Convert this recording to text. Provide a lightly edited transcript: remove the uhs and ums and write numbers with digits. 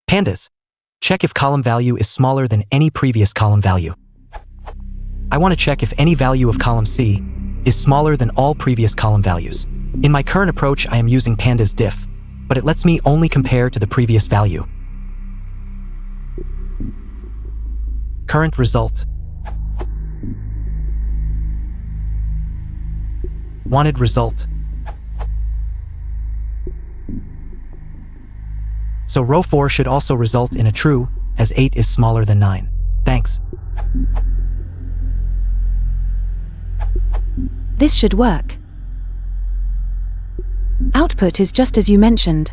Pandas, check if column value is smaller than any previous column value. I want to check if any value of column C is smaller than all previous column values. In my current approach, I am using Pandas diff, but it lets me only compare to the previous value. Current result. Wanted result. So row 4 should also result in a true, as 8 is smaller than 9. Thanks. This should work. Output is just as you mentioned.